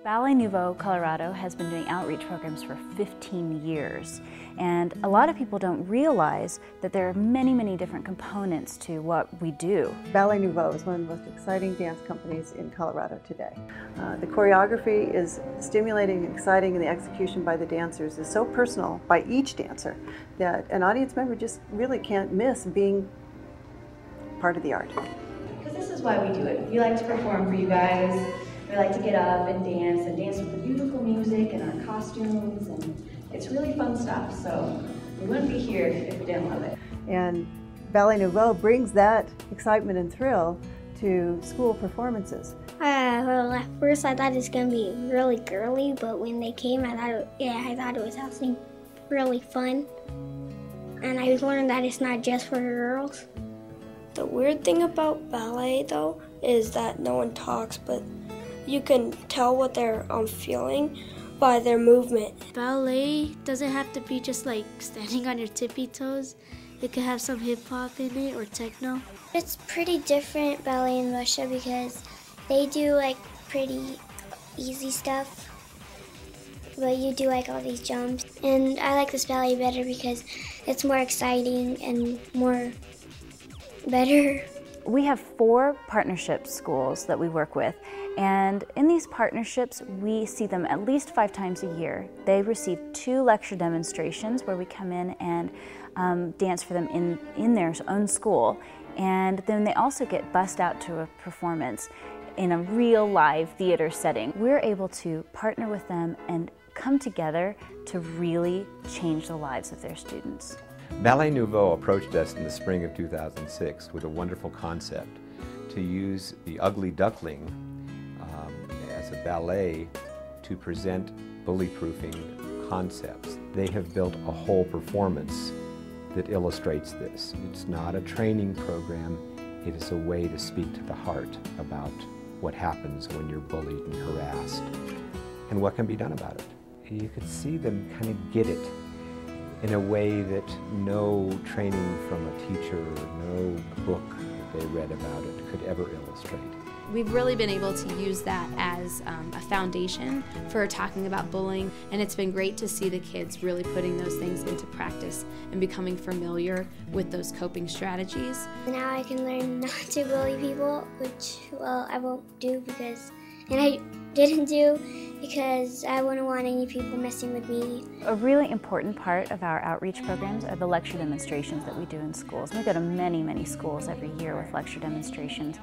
Ballet Nouveau Colorado has been doing outreach programs for 15 years, and a lot of people don't realize that there are many, many different components to what we do. Ballet Nouveau is one of the most exciting dance companies in Colorado today. The choreography is stimulating and exciting, and the execution by the dancers is so personal by each dancer that an audience member just really can't miss being part of the art. Because this is why we do it. We like to perform for you guys. We like to get up and dance with the beautiful music and our costumes, and it's really fun stuff, so we wouldn't be here if we didn't love it. And Ballet Nouveau brings that excitement and thrill to school performances. Well, at first I thought it was going to be really girly, but when they came, I thought it was actually really fun. And I learned that it's not just for girls. The weird thing about ballet, though, is that no one talks, but you can tell what they're feeling by their movement. Ballet doesn't have to be just like standing on your tippy toes. It could have some hip hop in it or techno. It's pretty different ballet in Russia because they do like pretty easy stuff, but you do like all these jumps. And I like this ballet better because it's more exciting and more better. We have 4 partnership schools that we work with, and in these partnerships we see them at least 5 times a year. They receive 2 lecture demonstrations where we come in and dance for them in their own school, and then they also get bussed out to a performance in a real live theater setting. We're able to partner with them and come together to really change the lives of their students. Ballet Nouveau approached us in the spring of 2006 with a wonderful concept to use the Ugly Duckling as a ballet to present bully-proofing concepts. They have built a whole performance that illustrates this. It's not a training program, it is a way to speak to the heart about what happens when you're bullied and harassed and what can be done about it. You could see them kind of get it in a way that no training from a teacher, no book that they read about it could ever illustrate. We've really been able to use that as a foundation for talking about bullying, and it's been great to see the kids really putting those things into practice and becoming familiar with those coping strategies. Now I can learn not to bully people, which, well, I won't do and I didn't do because I wouldn't want any people messing with me. A really important part of our outreach programs are the lecture demonstrations that we do in schools. We go to many, many schools every year with lecture demonstrations.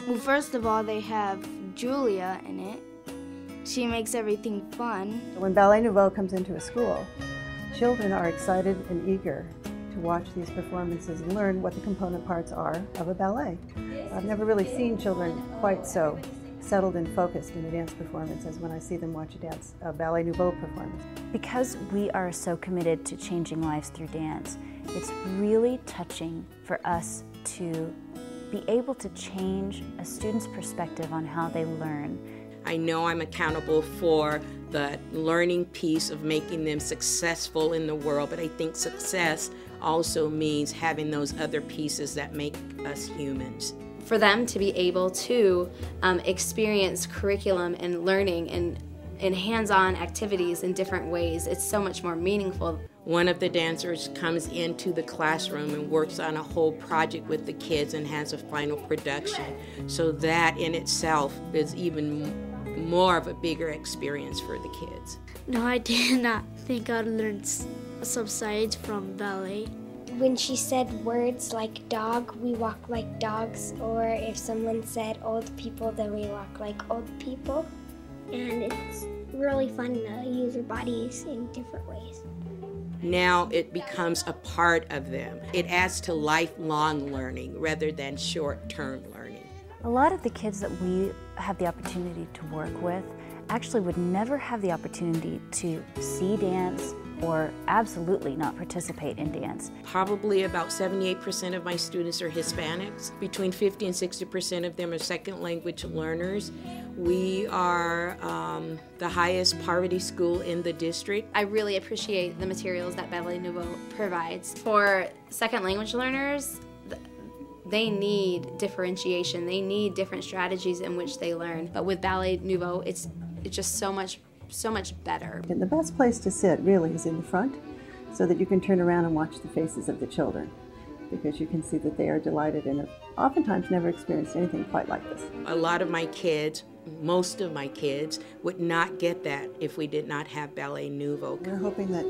Well, first of all, they have Julia in it. She makes everything fun. When Ballet Nouveau comes into a school, children are excited and eager to watch these performances and learn what the component parts are of a ballet. I've never really seen children quite so settled and focused in a dance performance as when I see them watch a Ballet Nouveau performance. Because we are so committed to changing lives through dance, it's really touching for us to be able to change a student's perspective on how they learn. I know I'm accountable for the learning piece of making them successful in the world, but I think success also means having those other pieces that make us humans. For them to be able to experience curriculum and learning and hands-on activities in different ways, it's so much more meaningful. One of the dancers comes into the classroom and works on a whole project with the kids and has a final production. So that in itself is even more of a bigger experience for the kids. No, I did not think I'd learn some science from ballet. When she said words like dog, we walk like dogs, or if someone said old people, then we walk like old people. And it's really fun to use your bodies in different ways. Now it becomes a part of them. It adds to lifelong learning rather than short-term learning. A lot of the kids that we have the opportunity to work with actually would never have the opportunity to see dance or absolutely not participate in dance. Probably about 78% of my students are Hispanics. Between 50 and 60% of them are second language learners. We are the highest poverty school in the district. I really appreciate the materials that Ballet Nouveau provides. For second language learners, they need differentiation. They need different strategies in which they learn. But with Ballet Nouveau, it's it's just so much better. And the best place to sit really is in the front, so that you can turn around and watch the faces of the children, because you can see that they are delighted and have oftentimes never experienced anything quite like this. A lot of my kids, most of my kids, would not get that if we did not have Ballet Nouveau. We're hoping that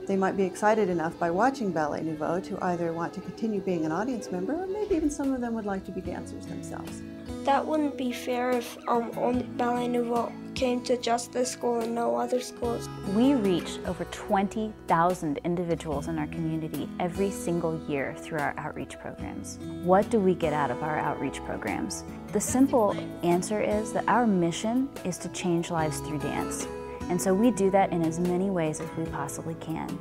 they might be excited enough by watching Ballet Nouveau to either want to continue being an audience member, or maybe even some of them would like to be dancers themselves. That wouldn't be fair if only Ballet Nouveau came to just this school and no other schools. We reach over 20,000 individuals in our community every single year through our outreach programs. What do we get out of our outreach programs? The simple answer is that our mission is to change lives through dance. And so we do that in as many ways as we possibly can.